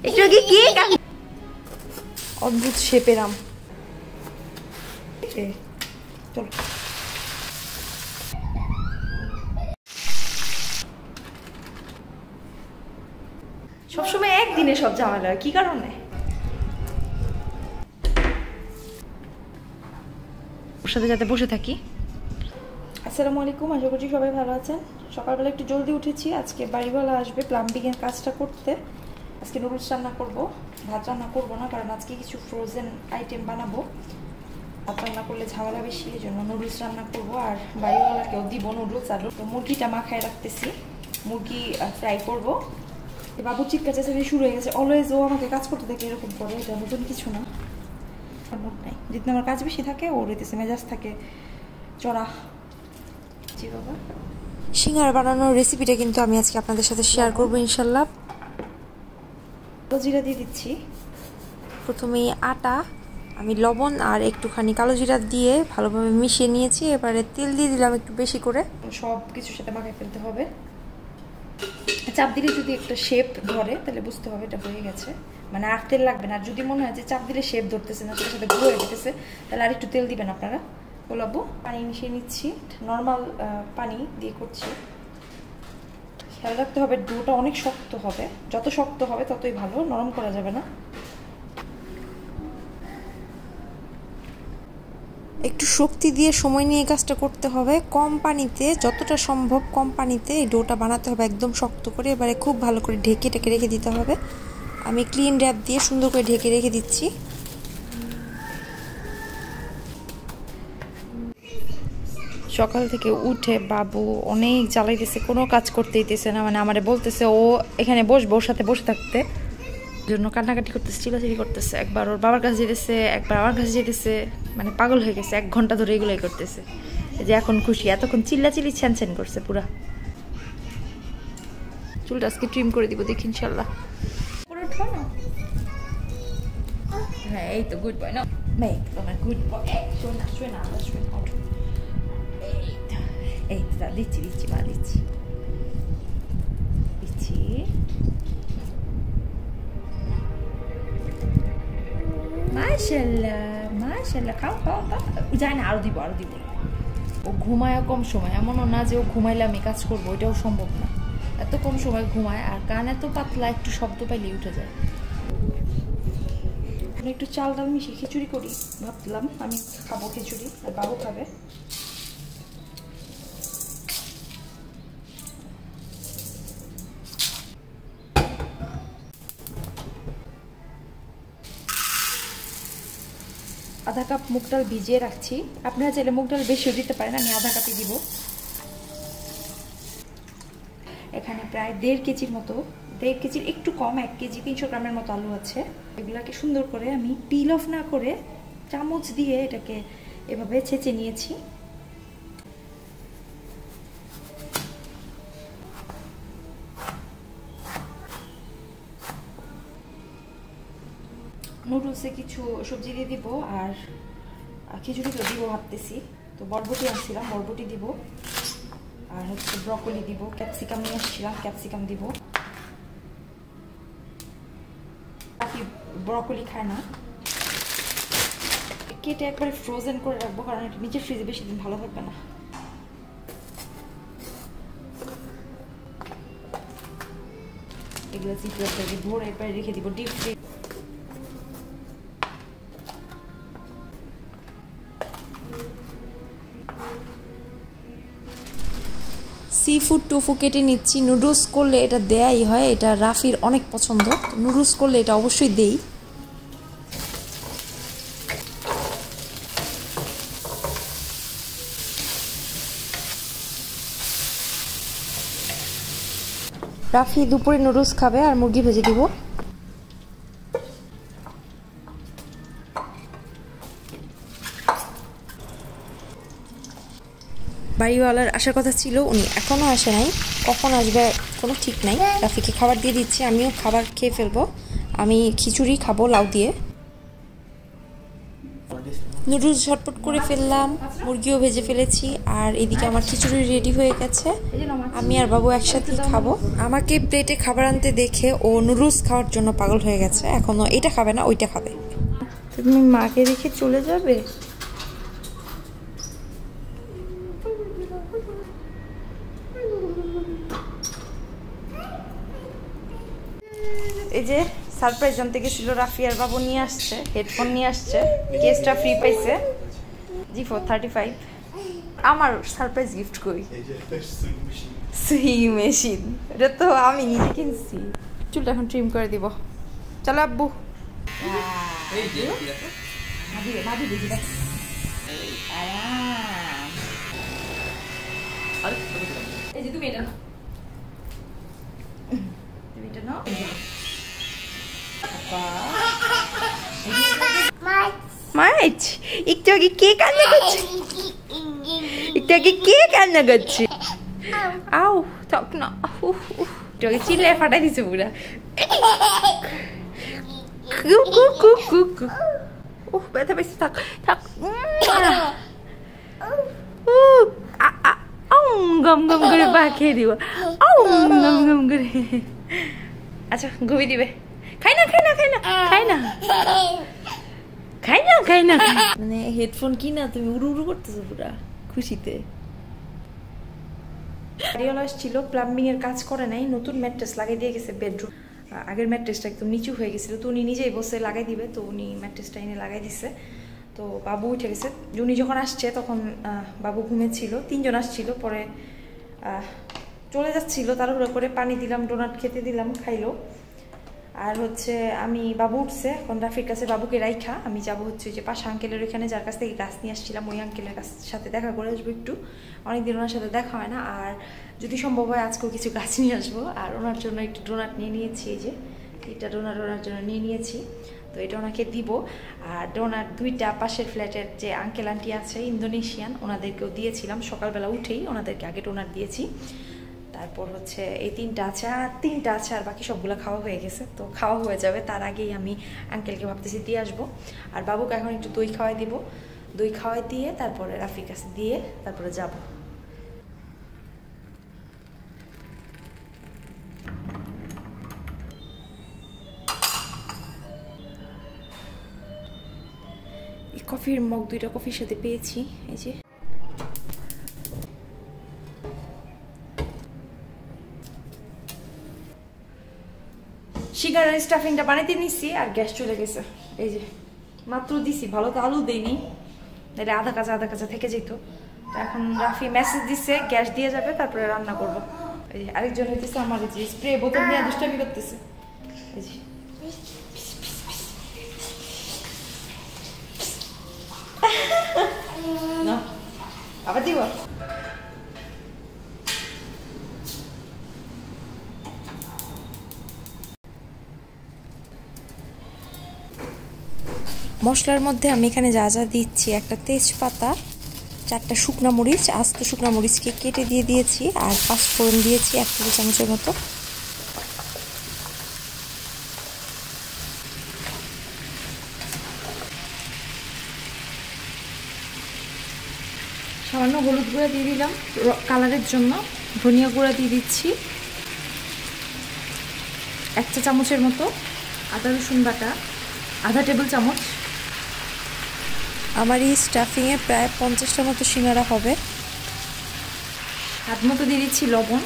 একটু কি কি অদ্ভুত শেপের আম। চলো সবসময় একদিনে সব ঝামেলা কি কারণে? ওর সাথে যাতে বসে থাকি। আসসালামু আলাইকুম, আশা করছি সবাই ভালো আছেন। সকালবেলা একটু জলদি উঠেছি, আজকে বাড়িওয়ালা আসবে প্লাম্বিংয়ের কাজটা করতে। আজকে নুডলস রান্না করব, ভাত রান্না করব না, কারণ আজকে কিছু ফ্রোজেন আইটেম বানাবো। ভাত রান্না করলে ঝামেলা বেশি, এই জন্য নুডলস রান্না করব। আর বাড়িওয়ালাকেও দিব নুডলস। আর মুরগিটা মাখায় রাখতেছি, মুরগি ফ্রাই করব। বাবু চিৎকার চেঁচামেচি শুরু হয়ে গেছে। অলওয়েজ ও আমাকে কাজ করতে থাকে এরকম করে, এটা নতুন কিছু না। মুড নাই, যেদিন আমার কাজ বেশি থাকে ওর হইতেছে মেজাজ থাকে চড়া। জি বাবা, সিঙ্গারা বানানোর রেসিপিটা কিন্তু আমি আজকে আপনাদের সাথে শেয়ার করবো ইনশাল্লাহ। জিরা দিয়ে দিচ্ছি প্রথমেই। আটা আমি লবণ আর একটুখানি কালো জিরা দিয়ে ভালোভাবে মিশিয়ে নিয়েছি। এবারে তেল দিয়ে দিলাম একটু বেশি করে। সব কিছুর সাথে মাখিয়ে ফেলতে হবে। চাপ দিলে যদি একটা শেপ ধরে তাহলে বুঝতে হবে এটা হয়ে গেছে, মানে আর তেল লাগবে না। আর যদি মনে হয় যে চাপ দিলে শেপ ধরতেছে না, সেটার সাথে গুঁড়ো হয়ে যেতেছে, তাহলে আর একটু তেল দিবেন আপনারা। গোলাবো পানি মিশিয়ে নিচ্ছি, নর্মাল পানি দিয়ে করছি। খেয়াল রাখতে হবে ডোটা অনেক শক্ত হবে, যত শক্ত হবে ততই ভালো, নরম করা যাবে না। একটু শক্তি দিয়ে সময় নিয়ে কাজটা করতে হবে, কম পানিতে, যতটা সম্ভব কম পানিতে এই ডোটা বানাতে হবে, একদম শক্ত করে। এবারে খুব ভালো করে ঢেকে রেখে দিতে হবে। আমি ক্লিন র্যাপ দিয়ে সুন্দর করে ঢেকে রেখে দিচ্ছি। সকাল থেকে উঠে বাবু অনেক জ্বালাইতেছে, কোনো কাজ করতে দিতেছে না, মানে আমারে বলতেছে ও এখানে বসবো, ওর সাথে বসে থাকতে, জন্য কান্নাকাটি করতেছে, চিল্লাচিল্লি করতেছে। একবার ওর বাবার কাছে যেতেছে, একবার আমার কাছে যেতেছে, মানে পাগল হয়ে গেছে। 1 ঘন্টা ধরে এগুলাই করতেছে। যে এখন খুশি, এতক্ষণ চিল্লাচিল্লি ছ্যান করছে পুরা। চুলটা আজকে ট্রিম করে দিব, দেখি ইনশাল্লাহ। হ্যাঁ এই তো গুড বয় না, তোমার গুড বয়। শোয় না এই তো দিচ্ছি মা, দিচ্ছি। মাশাআল্লাহ খাও যায় না, আরো দিব। ও ঘুমায় কম সময়, এমনও না যে ও ঘুমাইলে আমি কাজ করবো, ওইটাও সম্ভব না। এত কম সময় ঘুমায়, আর কান এত পাতলা, একটু শব্দ পাইলেই উঠে যায়। একটু চাল ডাল মিশিয়ে খিচুড়ি করি ভাবলাম। আমি খাবো খিচুড়ি, আর বাবু খাবে। আধা কাপ মুগ ডাল ভিজিয়ে রাখছি, আপনারা চাইলে মুগ ডাল বেশিও দিতে পারেন, আমি আধা কাপই দিব। এখানে প্রায় 1.5 কেজির মতো, 1.5 কেজির একটু কম, 1 কেজি 300 গ্রামের মতো আলু আছে। এগুলাকে সুন্দর করে আমি পিল অফ না করে চামচ দিয়ে এটাকে এভাবে ছেঁচে নিয়েছি। নুডলসে কিছু সবজি দিয়ে দিব, আর খিচুড়ি তো দিব ভাবতেছি। তো বরবটি আনছিলাম, বরবটি দিব, আর হচ্ছে ব্রকলি দিব, ক্যাপসিকাম নিয়ে আসছিলাম, ক্যাপসিকাম দিব। বাকি ব্রকলি খায় না, কেটে একবারে ফ্রোজেন করে রাখবো, কারণ এটা নিচে ফ্রিজে বেশি দিন ভালো থাকবে না। এগুলো চিপড়ে ভরে এরপরে রেখে দিব deep fridge. Sea food tofu কেটে নিচ্ছি। নুডলস করলে এটা দেয়াই হয়, এটা রাফির অনেক পছন্দ, নুডলস করলে এটা অবশ্যই দেই। রাফি দুপুরে নুডলস খাবে, আর মুরগি ভেজে দিব। বাড়িওয়ালার আসার কথা ছিল, উনি এখনও আসে নাই, কখন আসবে কোনো ঠিক নাই। রাফিকে খাবার দিয়ে দিচ্ছি, আমিও খাবার খেয়ে ফেলবো। আমি খিচুড়ি খাবো লাউ দিয়ে। নুডলস ঝটপট করে ফেললাম, মুরগিও ভেজে ফেলেছি, আর এদিকে আমার খিচুড়ি রেডি হয়ে গেছে। আমি আর বাবু একসাথে খাবো। আমাকে প্লেটে খাবার আনতে দেখে ও নুডলস খাওয়ার জন্য পাগল হয়ে গেছে। এখনো এটা খাবে না, ওইটা খাবে। তুমি মাকে রেখে চলে যাবে? এই যে সারপ্রাইজ জানতে গেছিল, রাফিয়ার বাবু নিয়ে আসছে, হেডফোন নিয়ে আসছে, কেসটা ফ্রি পাইছে, G435। আমার সারপ্রাইজ গিফট করি সুই মেশিন, এটা তো আমি নিজে কিনছি। চুলটা এখন ট্রিম করে দিব। চলো আব্বু। এই যে তুমি এটা নাও, তুমি এটা নাও। মাইচ একটু আগে কে কান্না করছে, একটু আগে কে কান্না করছে? আও থাক না, একটু আগে চিল্লায় ফাটাই দিছে পুরা। ব্যথা পেয়েছে, থাক থাক। গম গম করে পা খেয়ে দিব, গম গম করে। আচ্ছা ঘুমিয়ে দিবে। খাই না খাই না খাই না খাই না খাই না খাই না। মানে হেডফোন কিনা তুমি উড়ু উড়ু করতেছো পুরা খুশিতে। বাড়িওয়ালা ছিল, প্লাম্বিং এর কাজ করে নাই, নতুন ম্যাট্রেস লাগাই দিয়ে গেছে বেডরুম। আগের ম্যাট্রেসটা একদম নিচু হয়ে গেছিল, তো উনি নিজেই বসে লাগাই দিবে, তো উনি ম্যাট্রেসটা এনে লাগাই দিছে। তো বাবু উঠে গেছে। উনি যখন আসছে তখন বাবু ঘুমেছিল, 3 জন আসছিল, পরে চলে যাচ্ছিল, তাড়াহুড়ো করে পানি দিলাম, ডোনাট খেতে দিলাম, খাইলো। আর হচ্ছে আমি বাবু উঠছে এখন, রাফির কাছে বাবুকে রাইখা আমি যাবো হচ্ছে যে পাশা আঙ্কেলের ওইখানে, যার কাছ থেকে গাছ নিয়ে আসছিলাম, ওই আঙ্কেলের সাথে দেখা করে আসবো একটু। অনেকদিন ওনার সাথে দেখা হয় না, আর যদি সম্ভব হয় আজকেও কিছু গাছ নিয়ে আসবো। আর ওনার জন্য একটু ডোনাট নিয়ে নিয়েছি, এই যে এটা ডোনাট ওনার জন্য নিয়ে নিয়েছি, তো এটা ওনাকে দিব। আর ডোনাট 2টা পাশের ফ্ল্যাটের যে আঙ্কেল আন্টি আছে ইন্দোনেশিয়ান, ওনাদেরকেও দিয়েছিলাম। সকালবেলা উঠেই ওনাদেরকে আগে ডোনাট দিয়েছি। তারপর হচ্ছে এই 3টা আছে, আর 3টা আছে, আর বাকি সবগুলো খাওয়া হয়ে গেছে, তো খাওয়া হয়ে যাবে। তার আগেই আমি আঙ্কেলকে ভাবতেছি দিয়ে আসবো। আর বাবুকে এখন একটু দই খাওয়াই দিব, দই খাওয়াই দিয়ে তারপরে রাফির কাছে দিয়ে তারপরে যাব। এই কফির মগ 2টা কফির সাথে পেয়েছি, এই যে সিঙ্গারার স্টাফিংটা বানাইতে নিচ্ছি, আর গ্যাস চলে গেছে। এই যে মাত্র দিছি, ভালো তো আলু দেয়নি, এটা আধা কাঁচা থেকে যেত। তো এখন রাফি মেসেজ দিচ্ছে গ্যাস দিয়ে যাবে, তারপরে রান্না করব। এই যে আরেকজন হইতেছে আমার, যে স্প্রে বোতল নিয়ে দুষ্টামি করতেছে। এই যে না আবার দিব। মশলার মধ্যে আমি এখানে যা যা দিচ্ছি, একটা তেজপাতা, 4টা শুকনা মরিচ, আস্ত শুকনা মরিচকে কেটে দিয়ে দিয়েছি, আর 5 ফোড়ন দিয়েছি 1 টেবিল চামচের মতো। সামান্য হলুদ গুঁড়া দিয়ে দিলাম কালারের জন্য, ধনিয়া গুঁড়া দিয়ে দিচ্ছি 1 চা চামচের মতো, আদা রসুন বাটা 1/2 টেবিল চামচ। আমার এই স্টাফিংয়ে প্রায় 50টা মতো সিঙ্গারা হবে। হাত মতো দিয়ে দিচ্ছি লবণ।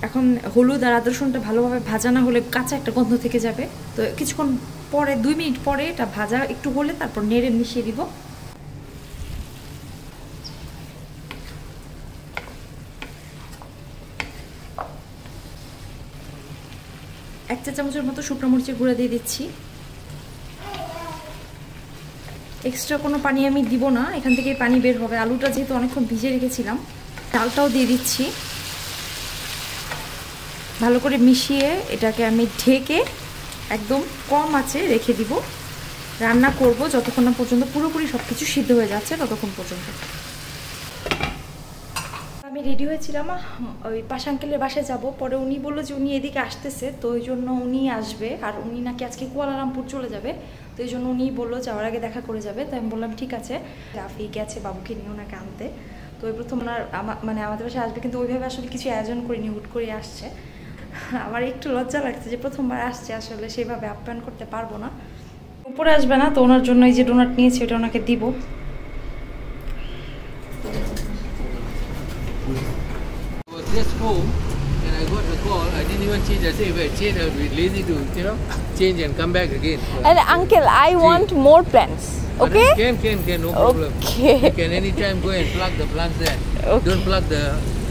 এখন হলুদ আর আদা রসুনটা ভালোভাবে ভাজা না হলে কাঁচা একটা গন্ধ থেকে যাবে, তো কিছুক্ষণ পরে 2 মিনিট পরে এটা ভাজা একটু হলে তারপর নেড়ে মিশিয়ে দিব। এক চা চামচের মতো শুকনো মরিচের গুঁড়া দিয়ে দিচ্ছি। এক্সট্রা কোনো পানি আমি দিব না, এখান থেকে পানি বের হবে। আলুটা যেহেতু অনেকক্ষণ ভিজে রেখেছিলাম, ডালটাও দিয়ে দিচ্ছি। ভালো করে মিশিয়ে এটাকে আমি ঢেকে একদম কম আঁচে রেখে দিব। রান্না করব যতক্ষণ না পর্যন্ত পুরোপুরি সব কিছু সিদ্ধ হয়ে যাচ্ছে, ততক্ষণ পর্যন্ত। আমি রেডি হয়েছিলাম ওই পাশা আঙ্কেলের বাসায় যাব, পরে উনি বললো যে উনি এদিকে আসতেছে, তো ওই জন্য উনি আসবে, আর উনি নাকি আজকে কুয়ালালামপুর চলে যাবে, তো এই জন্য উনি বললো যাওয়ার আগে দেখা করে যাবে। তো আমি বললাম ঠিক আছে। রাফি গেছে বাবুকে নিয়ে ওনাকে আনতে, তো ওই প্রথম ওনার মানে আমাদের বাসায় আসবে, কিন্তু ওইভাবে আসলে কিছু আয়োজন করিনি, হুট করে আসছে। আমার একটু লজ্জা লাগছে যে প্রথমবার আসছে, আসলে সেভাবে আপ্যায়ন করতে পারবো না। উপরে আসবে না, তো ওনার জন্য এই যে ডোনাট নিয়েছি ওটা ওনাকে দিব। Just home and I got the call. I didn't even change. I said if I change, I would be lazy to change and come back again. And uncle, I want more plants. Okay? Can no problem. Okay. You can anytime go and pluck the plants there. Okay. Don't pluck the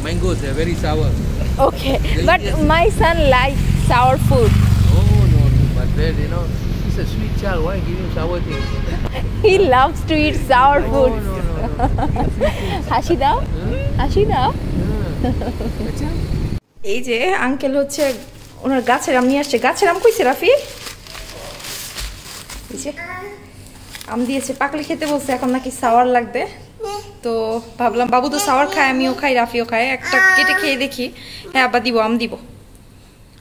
mangoes. They're very sour. Okay. But my son likes sour food. Oh no. But then he's a sweet child. Why give him sour things? He loves to eat sour food. No. Hashi dao? Hashi dao? এই যে uncle হচ্ছে ওনার গাছের আম নিয়ে আসছে। গাছের আম কইছে রাফি? এই যে আম দিয়েছে, পাকলে খেতে বলছে, এখন নাকি সাওয়ার লাগবে। তো ভাবলাম বাবু তো সাওয়ার খায়, আমিও খাই, রাফিও খায়, একটা কেটে খেয়ে দেখি। হ্যাঁ আবার দিব, আম দিব।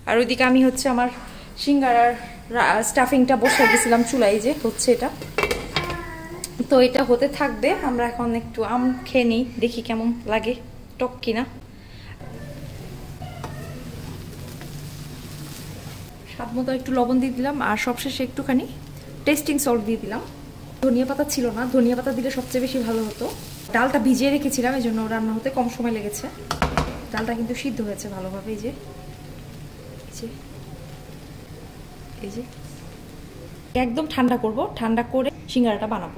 আর ওইদিকে আমি হচ্ছে আমার সিঙ্গারার স্টাফিংটা বসে গেছিলাম চুলায়, যে হচ্ছে এটা, তো এটা হতে থাকবে। আমরা এখন একটু আম খেয়ে নিই, দেখি কেমন লাগে, টক কিনা। স্বাদ মতো একটু লবণ দিয়ে দিলাম, আর সবশেষে একটুখানি টেস্টিং সল্ট দিয়ে দিলাম। ধনিয়া পাতা ছিল না, ধনিয়া পাতা দিলে সবচেয়ে বেশি ভালো হতো। ডালটা ভিজিয়ে রেখেছিলাম, এই জন্য রান্না হতে কম সময় লেগেছে। ডালটা কিন্তু সিদ্ধ হয়েছে ভালোভাবে। এই যে একদম ঠান্ডা করব, ঠান্ডা করে সিঙ্গারাটা বানাবো।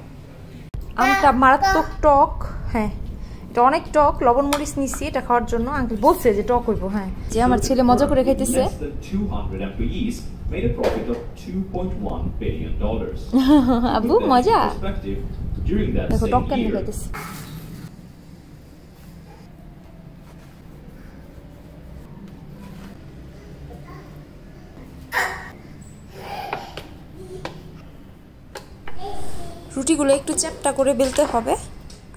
আমটা মারাত্মক টক, হ্যাঁ এটা অনেক টক। লবণ মরিচ নিচ্ছি এটা খাওয়ার জন্য, আঙ্কেল বলছে যে টক হইব। হ্যাঁ, যে আমার ছেলে মজা করে খাইতেছে। আবু মজা, দেখো টক কেন খাইতেছে। রুটিগুলো একটু চ্যাপটা করে বেলতে হবে,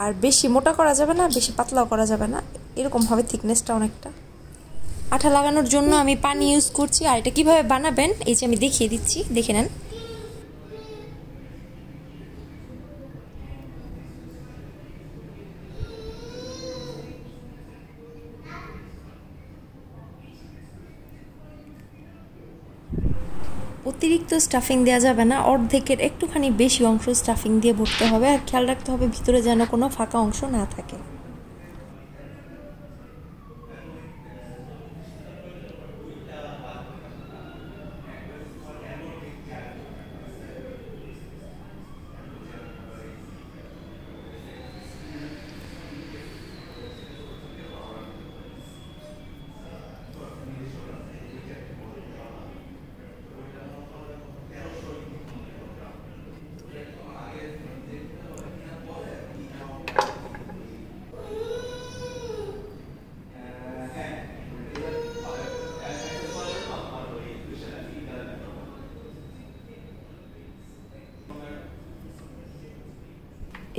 আর বেশি মোটা করা যাবে না, বেশি পাতলাও করা যাবে না, এরকম হবে থিকনেসটা অনেকটা। আঠা লাগানোর জন্য আমি পানি ইউজ করছি। আর এটা কিভাবে বানাবেন এই যে আমি দেখিয়ে দিচ্ছি, দেখে নেন। অতিরিক্ত স্টাফিং দেওয়া যাবে না, অর্ধেকের একটুখানি বেশি অংশ স্টাফিং দিয়ে ভরতে হবে, আর খেয়াল রাখতে হবে ভিতরে যেন কোনো ফাঁকা অংশ না থাকে।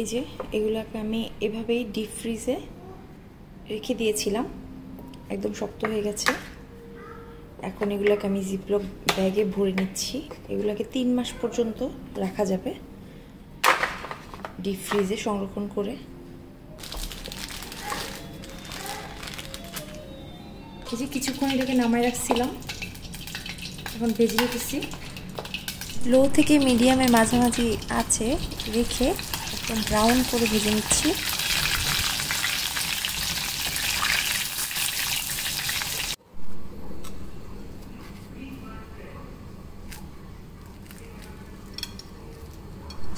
এই যে এগুলোকে আমি এভাবেই ডিপ ফ্রিজে রেখে দিয়েছিলাম, একদম শক্ত হয়ে গেছে। এখন এগুলোকে আমি জিপলক ব্যাগে ভরে নিচ্ছি। এগুলোকে 3 মাস পর্যন্ত রাখা যাবে ডিপ ফ্রিজে সংরক্ষণ করে। এই যে কিছুক্ষণ এটাকে নামায় রাখছিলাম, এখন ভেজে নিতেছি। লো থেকে মিডিয়ামের মাঝামাঝি আছে রেখে একদম ব্রাউন করে ভেজে নিচ্ছি।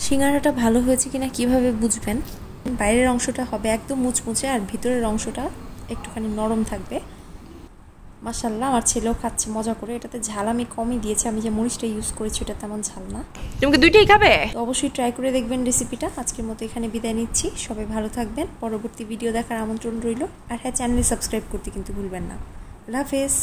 সিঙ্গারাটা ভালো হয়েছে কিনা কিভাবে বুঝবেন? বাইরের অংশটা হবে একদম মুচমুচে, আর ভিতরের অংশটা একটুখানি নরম থাকবে। মাশাআল্লাহ, আমার ছেলেও খাচ্ছে মজা করে। এটাতে ঝাল আমি কমই দিয়েছি, আমি যে মরিচটা ইউজ করেছি ওটা তেমন ঝাল না। তুমি কি দুইটাই খাবে? তো অবশ্যই ট্রাই করে দেখবেন রেসিপিটা। আজকের মতো এখানে বিদায় নিচ্ছি, সবাই ভালো থাকবেন। পরবর্তী ভিডিও দেখার আমন্ত্রণ রইল। আর হ্যাঁ, চ্যানেলে সাবস্ক্রাইব করতে কিন্তু ভুলবেন না। আল্লাহ হাফেজ।